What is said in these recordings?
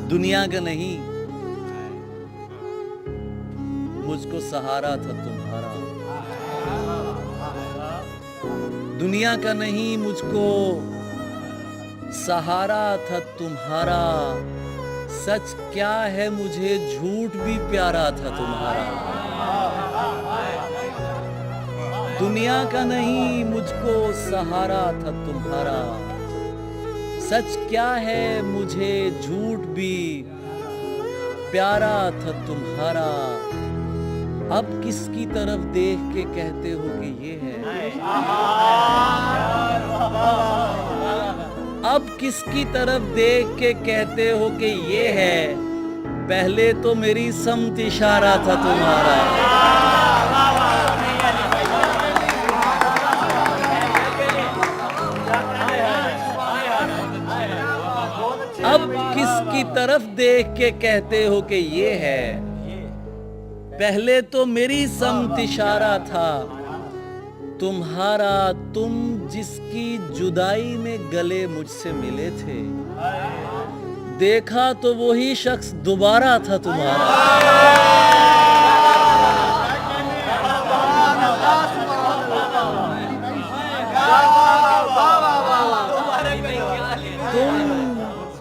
दुनिया का नहीं मुझको सहारा था तुम्हारा, दुनिया का नहीं मुझको सहारा था तुम्हारा। सच क्या है मुझे झूठ भी प्यारा था तुम्हारा। दुनिया का नहीं मुझको सहारा था तुम्हारा। सच क्या है मुझे झूठ भी प्यारा था तुम्हारा। अब किसकी तरफ देख के कहते हो कि ये है, अब किसकी तरफ देख के कहते हो कि ये है। पहले तो मेरी समत इशारा था तुम्हारा। अब किसकी तरफ देख के कहते हो कि ये है। पहले तो मेरी समत इशारा था तुम्हारा। तुम जिसकी जुदाई में गले मुझसे मिले थे, देखा तो वही शख्स दोबारा था तुम्हारा।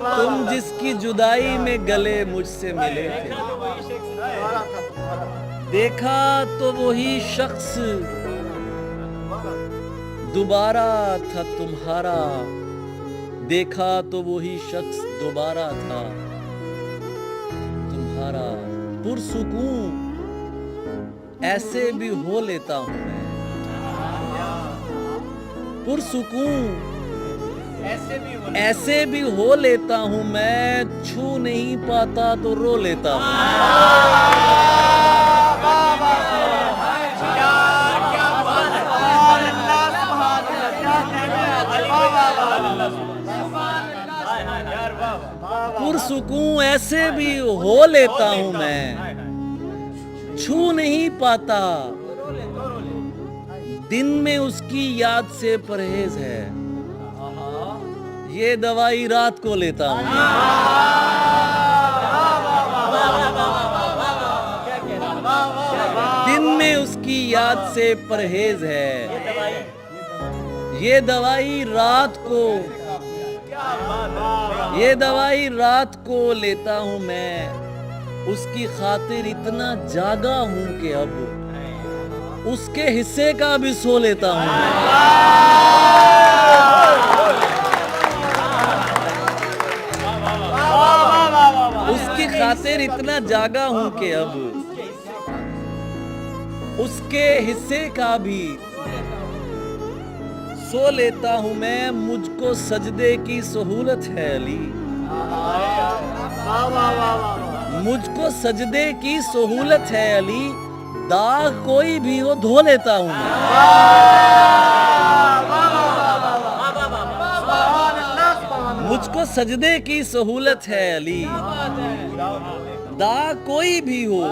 तुम जिसकी जुदाई में गले मुझसे मिले थे, देखा तो वही शख्स दोबारा था तुम्हारा। देखा तो वही शख्स दोबारा था तुम्हारा। पुरसुकून ऐसे भी हो लेता हूं मैं, पुरसुकून ऐसे भी हो लेता हूं मैं। छू नहीं पाता तो रो लेता हूं। पुरसुकून ऐसे भी हो लेता हूं मैं, छू नहीं पाता। दिन में उसकी याद से परहेज है, ये दवाई रात को लेता हूं। दिन में उसकी याद से परहेज है, ये दवाई रात को, ये दवाई रात को लेता हूं मैं। उसकी खातिर इतना जागा हूं कि अब उसके हिस्से का भी सो लेता हूं। उसकी खातिर इतना जागा हूं कि अब उसके हिस्से का भी सो लेता हूं मैं। मुझको सजदे की सहूलत है अली, मुझको सजदे की सहूलत है अली। दाग कोई भी हो धो लेता हूं मैं। मुझको सजदे की सहूलत है अली, दाग कोई भी हो।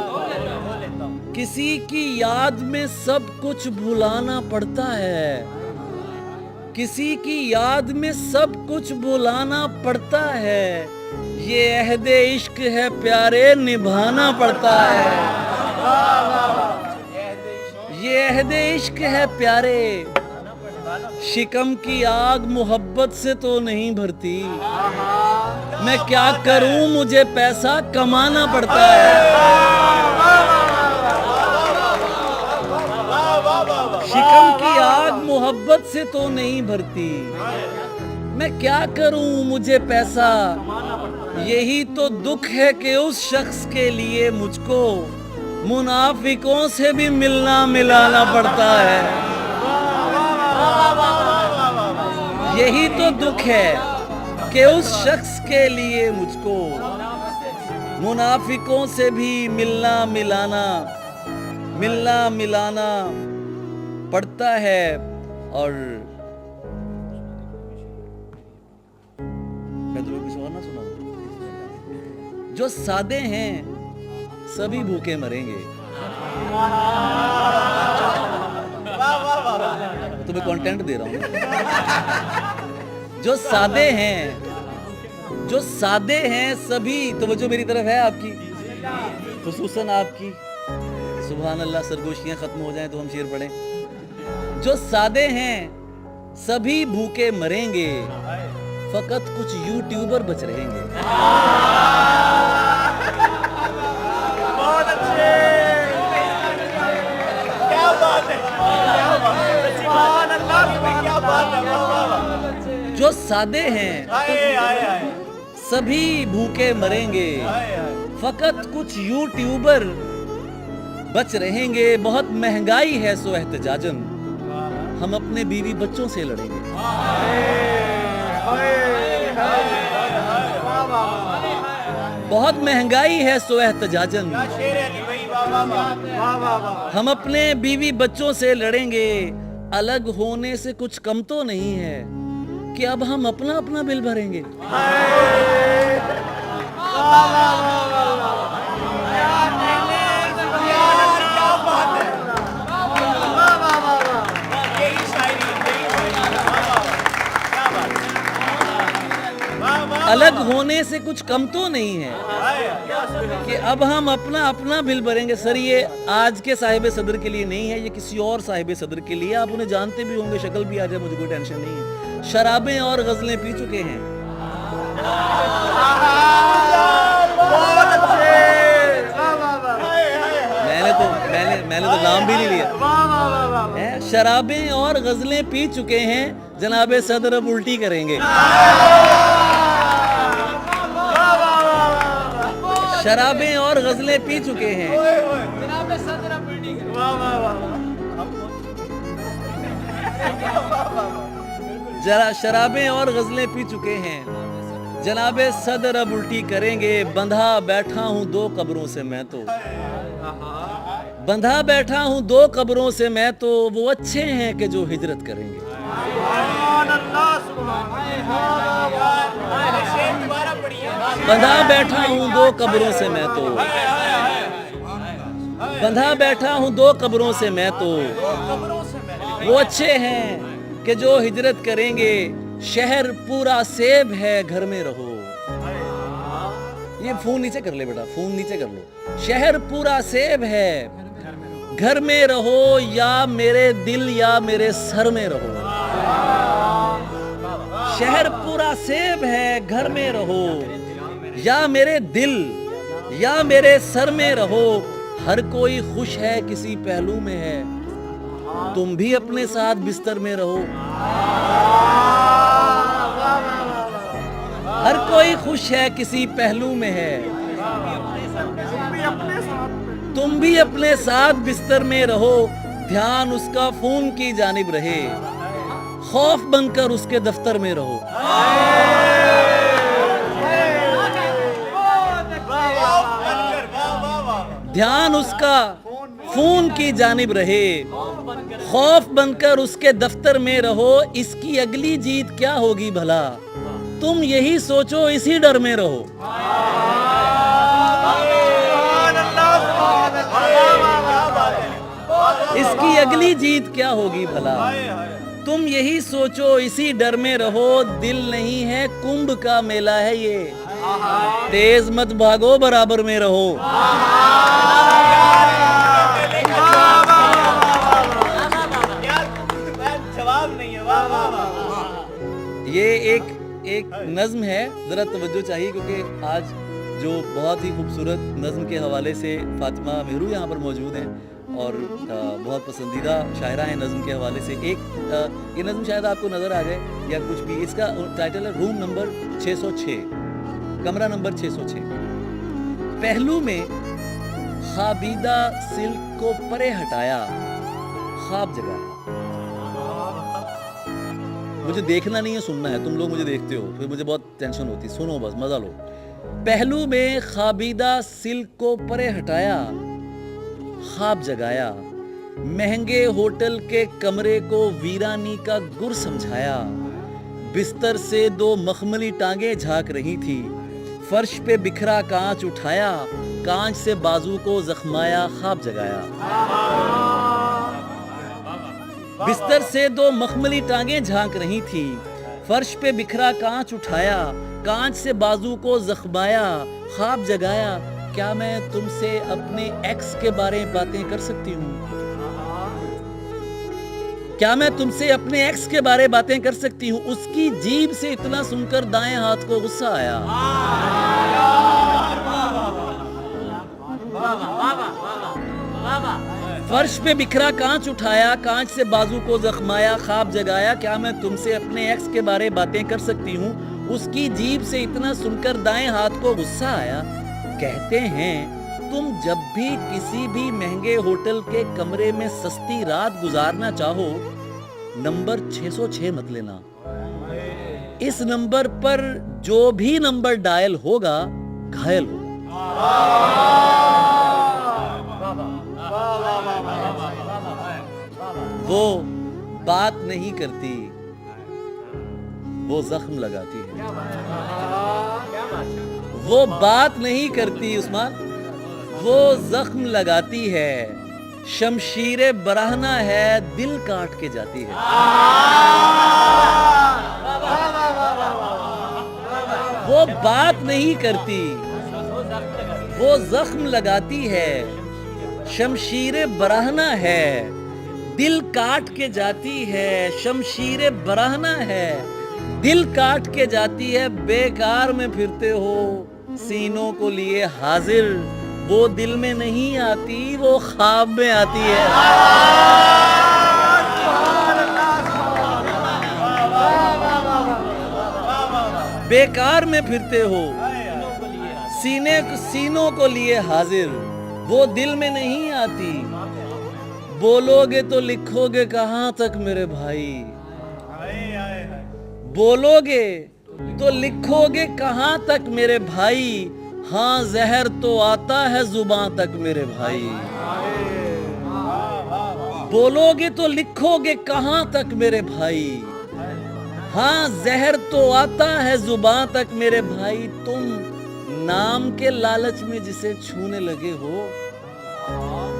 किसी की याद में सब कुछ भुलाना पड़ता है, किसी की याद में सब कुछ भुलाना पड़ता है। ये अहदे इश्क है प्यारे, निभाना पड़ता है। ये अहदे इश्क है प्यारे, शिकम की आग मोहब्बत से तो नहीं भरती। मैं क्या करूं, मुझे पैसा कमाना पड़ता है। शिकम की आग मोहब्बत से तो नहीं भरती। मैं क्या करूं, मुझे पैसा, यही तो दुख है कि उस शख्स के लिए मुझको मुनाफिकों से भी मिलना मिलाना पड़ता है। यही तो दुख है कि उस शख्स के लिए मुझको मुनाफिकों से भी मिलना मिलाना पड़ता है। और मैं तुम्हें कुछ और ना सुनाऊं। जो सादे हैं सभी भूखे मरेंगे। तुम्हें कंटेंट दे रहा हूं। जो सादे हैं जो सादे हैं सभी, तवज्जो मेरी तरफ है आपकी, खुसूसन आपकी। सुभान अल्लाह, सरगोशियां खत्म हो जाएं तो हम शेर पढ़ें। जो सादे हैं सभी भूखे मरेंगे, फकत कुछ यूट्यूबर बच रहेंगे। बहुत अच्छे, क्या बात है, क्या बात है, सुभान अल्लाह, क्या बात है, वाह वाह वाह। जो सादे हैं आए आए आए सभी भूखे मरेंगे, आए आए। फकत कुछ यूट्यूबर बच रहेंगे। बहुत महंगाई है सो एहतजाजन, हम अपने बीवी बच्चों से लड़ेंगे। बहुत महंगाई है सो एहतजाजन, शेर है अली भाई, वाह वाह वाह वाह वाह। हम अपने बीवी बच्चों से लड़ेंगे। अलग होने से कुछ कम तो नहीं है कि अब हम अपना अपना बिल भरेंगे। यही शायरी, यही शायरी, वाह वाह वाह, क्या बात है, वाह वाह। अलग होने से कुछ कम तो नहीं है आए, क्या सुना। कि अब हम अपना अपना बिल भरेंगे। सर ये आज के साहिब सदर के लिए नहीं है, ये किसी और साहिब सदर के लिए। आप उन्हें जानते भी होंगे, शक्ल भी आ जाए मुझे कोई टेंशन नहीं है। शराबें और गजलें पी चुके हैं। बहुत अच्छे, वाह वाह वाह। मैंने तो नाम भी नहीं लिया। वाह वाह वाह वाह। हैं? शराबें और गजलें पी चुके हैं, जनाबे सदर अब उल्टी करेंगे। शराबें और गजलें पी चुके हैं, वाह वाह वाह। जरा शराबें और गजलें पी चुके हैं, जनाबे सदर अब उल्टी करेंगे। बंधा बैठा हूं दो कब्रों से मैं तो, बंधा बैठा हूं दो कब्रों से मैं तो, वो अच्छे हैं कि जो हिजरत करेंगे। सुभान अल्लाह, सुभान अल्लाह। शेर दोबारा पढ़िए। बंधा बैठा हूं दो कब्रों से मैं तो, बंधा बैठा हूं दो कब्रों से मैं तो, वो अच्छे हैं कि जो हिजरत करेंगे। शहर पूरा सेब है घर में रहो। ये फोन नीचे कर ले बेटा, फोन नीचे कर लो। शहर पूरा सेब है घर में रहो, या मेरे दिल या मेरे सर में रहो। शहर पूरा सेब है घर में रहो, या मेरे दिल या मेरे सर में रहो। हर कोई खुश है किसी पहलू में है, तुम भी अपने साथ बिस्तर में रहो। हर कोई खुश है किसी पहलू में है, तुम भी अपने साथ बिस्तर में रहो। ध्यान उसका फोन की जानिब रहे, खौफ बनकर उसके दफ्तर में रहो। ध्यान उसका फोन की जानिब रहे, खौफ बनकर उसके दफ्तर में रहो। इसकी अगली जीत क्या होगी भला, तुम यही सोचो इसी डर में रहो। इसकी अगली जीत क्या होगी भला, तुम यही सोचो इसी डर में रहो। दिल नहीं है कुंभ का मेला है ये, तेज मत भागो बराबर में रहो। जवाब नहीं है, वाह वाह वाह। ये एक नज्म है, जरा तवज्जो चाहिए, क्योंकि आज जो बहुत ही खूबसूरत नज्म के हवाले से फातिमा मेहरू यहाँ पर मौजूद हैं और बहुत पसंदीदा शायरा हैं नज्म के हवाले से। ये नज्म शायद आपको नज़र आ जाए या कुछ भी। इसका टाइटल है रूम नंबर 606, कमरा नंबर 606। पहलू में खाबीदा सिल्क को परे हटाया, ख्वाब जगाया। मुझे देखना नहीं है, सुनना है। तुम लोग मुझे देखते हो फिर मुझे बहुत टेंशन होती। सुनो बस, मजा लो। पहलू में खाबीदा सिल्क को परे हटाया, ख्वाब जगाया। महंगे होटल के कमरे को वीरानी का गुर समझाया। बिस्तर से दो मखमली टांगे झांक रही थी, फर्श पे बिखरा कांच उठाया, कांच से बाजू को जख्माया, ख्वाब जगाया। बिस्तर से दो मखमली टांगे झांक रही थी, फर्श पे बिखरा कांच उठाया, कांच से बाजू को जख्माया, ख्वाब जगाया, क्या मैं तुमसे अपने एक्स के बारे में बातें कर सकती हूँ? क्या मैं तुमसे अपने एक्स के बारे में बातें कर सकती हूँ? उसकी जीभ से इतना सुनकर दाएं हाथ को गुस्सा आया। फर्श पे बिखरा कांच उठाया, कांच से बाजू को जख्माया, ख्वाब जगाया, क्या मैं तुमसे अपने एक्स के बारे में बातें कर सकती हूँ? उसकी जीभ से इतना सुनकर दाएं हाथ को गुस्सा आया। कहते हैं तुम जब भी किसी भी महंगे होटल के कमरे में सस्ती रात गुजारना चाहो, नंबर 606 मत लेना। इस नंबर पर जो भी नंबर डायल होगा घायल होगा। वो बात नहीं करती, वो जख्म लगाती है। वो बात नहीं करती उस्मान, वो जख्म लगाती है। शमशीरे बराहना है, दिल काट के जाती है। वो बात नहीं करती, वो जख्म लगाती है। शमशीरे बराहना है, दिल काट के जाती है। शमशीरे बराहना है, दिल काट के जाती है। बेकार में फिरते हो सीनों को लिए हाजिर, वो दिल में नहीं आती, वो ख्वाब में आती है। बेकार में फिरते हो सीनों को लिए हाजिर, वो दिल में नहीं आती। बोलोगे तो लिखोगे कहां तक मेरे भाई, बोलोगे तो लिखोगे कहां तक मेरे भाई। हाँ जहर तो आता है जुबान तक मेरे भाई। बोलोगे तो लिखोगे कहां तक मेरे भाई। हाँ जहर तो आता है जुबान तक मेरे भाई। तुम नाम के लालच में जिसे छूने लगे हो,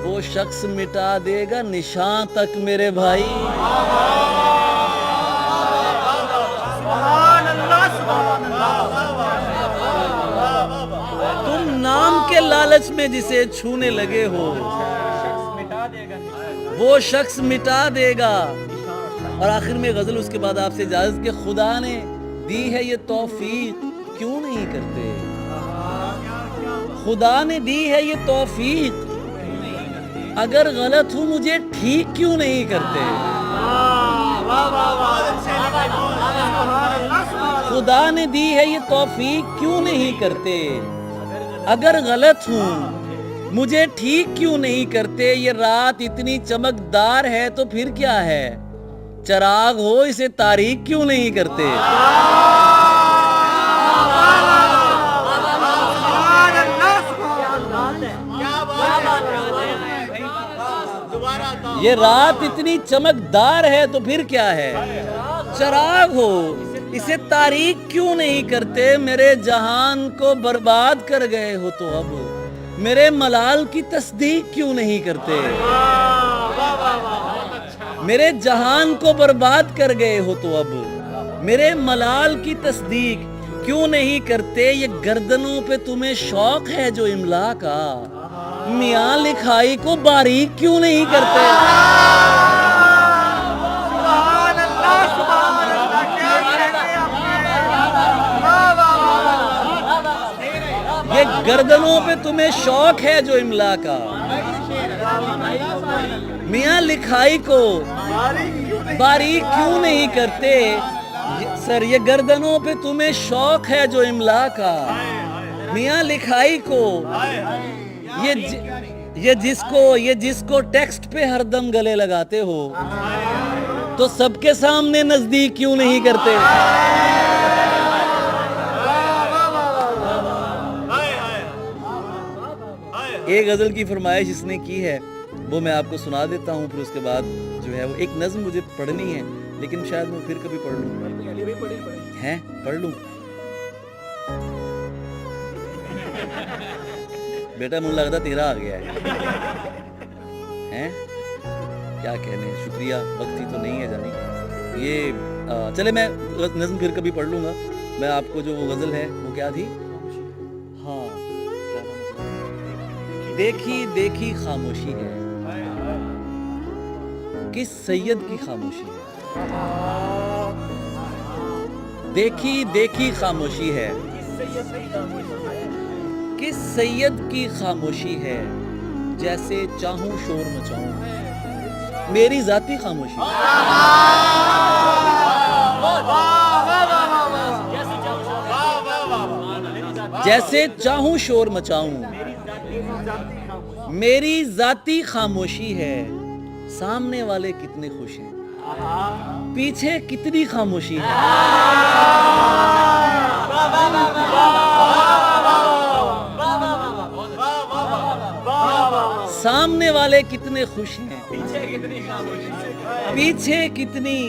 वो शख्स मिटा देगा निशान तक मेरे भाई। तुम नाम के लालच में जिसे छूने लगे हो, वो शख्स मिटा देगा। और आखिर में गजल उसके बाद आपसे इजाजत के खुदा ने दी है ये तौफीक क्यों नहीं करते, खुदा ने दी है ये तौफीक, अगर गलत हूं मुझे ठीक क्यों नहीं करते। खुदा ने दी है ये तौफीक क्यों नहीं करते, अगर गलत हूं मुझे ठीक क्यों नहीं करते। ये रात इतनी चमकदार है तो फिर क्या है, चराग हो इसे तारीक क्यों नहीं करते। ये रात इतनी चमकदार है तो फिर क्या है, चराग हो इसे तारीक क्यों नहीं करते। मेरे जहान को बर्बाद कर गए हो तो अब मेरे मलाल की तस्दीक क्यों नहीं करते। मेरे जहान को बर्बाद कर गए हो तो अब मेरे मलाल की तस्दीक क्यों नहीं करते। ये गर्दनों पे तुम्हें शौक है जो इमला का, मियां लिखाई को बारीक क्यों नहीं करते। ये गर्दनों पे तुम्हें शौक है जो इमला का, मियां लिखाई को बारीक क्यों नहीं करते। सर ये गर्दनों पे तुम्हें शौक है जो इमला का, मियां लिखाई को ये जिसको टेक्स्ट पे हरदम गले लगाते हो तो सबके सामने नजदीक क्यों नहीं करते। एक गजल की फरमाइश इसने की है, वो मैं आपको सुना देता हूँ, फिर उसके बाद जो है वो एक नज्म मुझे पढ़नी है, लेकिन शायद मैं फिर कभी पढ़ लूँ। हैं पढ़ लूँ बेटा, मुझे लगता तेरा आ गया है क्या कहने। शुक्रिया, वक्त ही तो नहीं है जानी। ये चले मैं नज्म फिर कभी पढ़ लूँगा। मैं आपको जो वो गजल है वो क्या थी, हाँ क्या था मतलब? देखी देखी खामोशी है, किस सैयद की खामोशी है। देखी देखी खामोशी है, किस सैयद की खामोशी है। जैसे चाहूं शोर मचाऊं, मेरी जाती खामोशी है। जैसे चाहूं शोर मचाऊं, मेरी जाती खामोशी है। सामने वाले कितने खुश हैं, पीछे कितनी खामोशी है। सामने वाले कितने खुश हैं, पीछे कितनी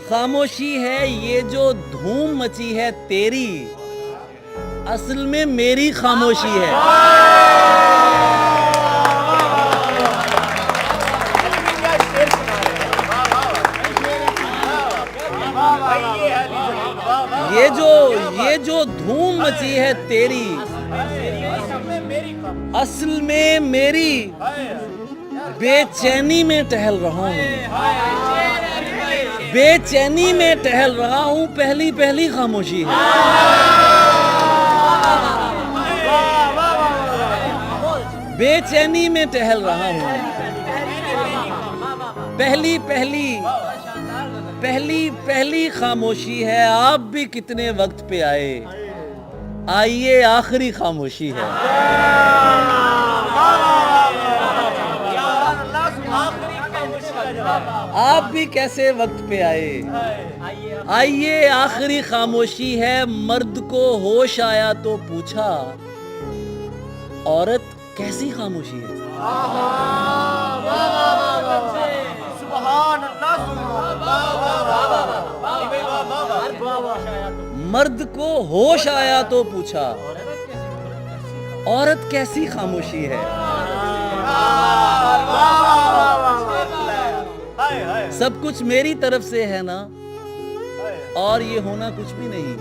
खामोशी है। ये जो धूम मची है तेरी, असल में मेरी खामोशी है। ये जो धूम मची है तेरी, असल में मेरी बेचैनी में टहल रहा हूँ। बेचैनी में टहल रहा हूँ, पहली पहली खामोशी है। बेचैनी में टहल रहा हूँ, पहली पहली खामोशी है। आप भी कितने वक्त पे आए, आइए आखिरी खामोशी है। आप भी कैसे वक्त पे आए, आइए आखिरी खामोशी है। मर्द को होश आया तो पूछा, औरत कैसी खामोशी है। मर्द को होश आया तो पूछा, औरत कैसी खामोशी है। सब कुछ मेरी तरफ से है ना, और ये होना कुछ भी नहीं।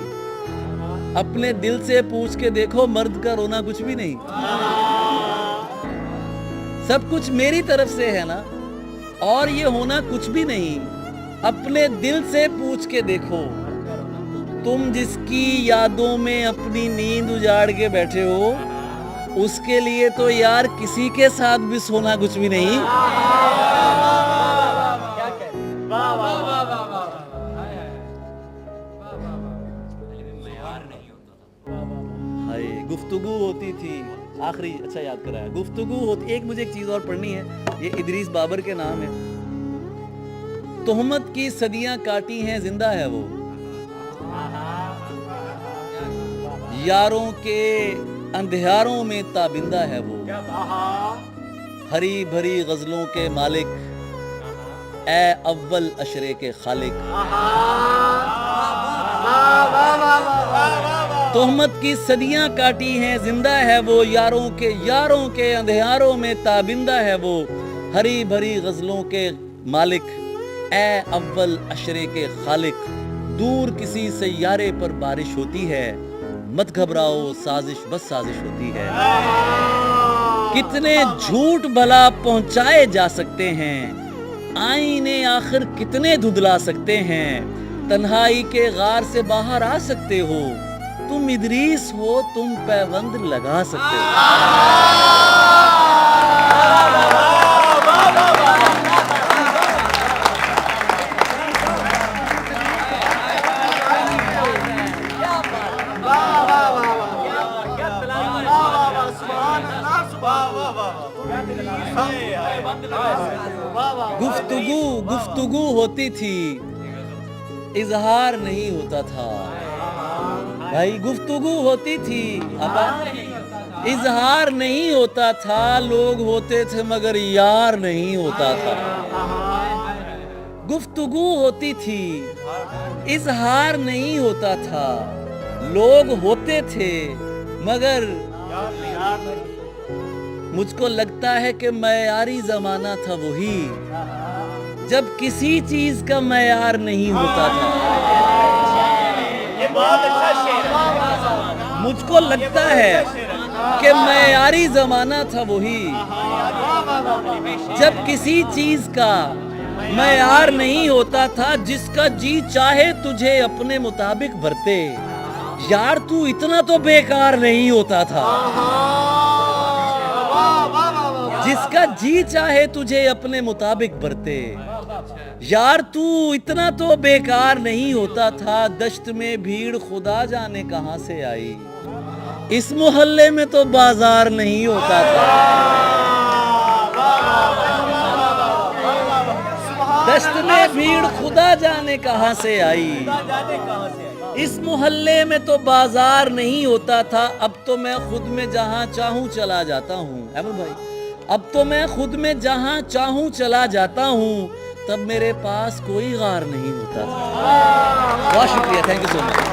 अपने दिल से पूछ के देखो, मर्द का रोना कुछ भी नहीं। सब कुछ मेरी तरफ से है ना, और ये होना कुछ भी नहीं। अपने दिल से पूछ के देखो, तुम जिसकी यादों में अपनी नींद उजाड़ के बैठे हो, उसके लिए तो यार किसी के साथ भी सोना कुछ भी नहीं। हाय, गुफ्तगू होती थी आखिरी, अच्छा याद कराया। गुफ्तगू होती, मुझे एक चीज और पढ़नी है, ये इदरीस बाबर के नाम है। तोहमत की सदियां काटी हैं, जिंदा है वो। यारों के अंधियारों में ताबिंदा है वो। हरी भरी गजलों के मालिक, ए अव्वल अशरे के खालिक। तोहमत की सदियां काटी हैं, जिंदा है वो। यारों के अंधियारों में ताबिंदा है वो। हरी भरी गजलों के मालिक, ए अव्वल अशरे के खालिक। दूर किसी सैयारे पर बारिश होती है, मत घबराओ साजिश बस साजिश होती है। कितने झूठ भला पहुंचाए जा सकते हैं, आईने आखिर कितने धुंधला सकते हैं। तन्हाई के गार से बाहर आ सकते हो, तुम इदरीस हो, तुम पैबंद लगा सकते हो। गुफ्तगू होती थी, इजहार नहीं होता था। भाई गुफ्तगू होती थी, इजहार नहीं होता था। लोग होते थे मगर यार नहीं होता था। गुफ्तगू होती थी, इजहार नहीं होता था। लोग होते थे मगर मुझको लगता है कि मयारी जमाना था वही, जब किसी चीज का मयार नहीं होता था। बहुत अच्छा शेर है। मुझको लगता है कि मयारी जमाना था वही, जब किसी चीज का मयार नहीं होता था, जिसका जी चाहे तुझे अपने मुताबिक भरते। यार तू इतना तो बेकार नहीं होता था, जिसका जी चाहे तुझे अपने मुताबिक भरते। यार तू इतना तो बेकार नहीं होता था, दश्त में भीड़ खुदा जाने कहां से आई। इस मोहल्ले में तो बाजार नहीं होता था, दश्त में भीड़ खुदा जाने कहां से आई। इस मोहल्ले में तो बाजार नहीं होता था, अब तो मैं खुद में जहां चाहूं चला जाता हूं। अहमद भाई, अब तो मैं खुद में जहां चाहूं चला जाता हूं, तब मेरे पास कोई गार नहीं होता था। बहुत शुक्रिया, थैंक यू सो मच।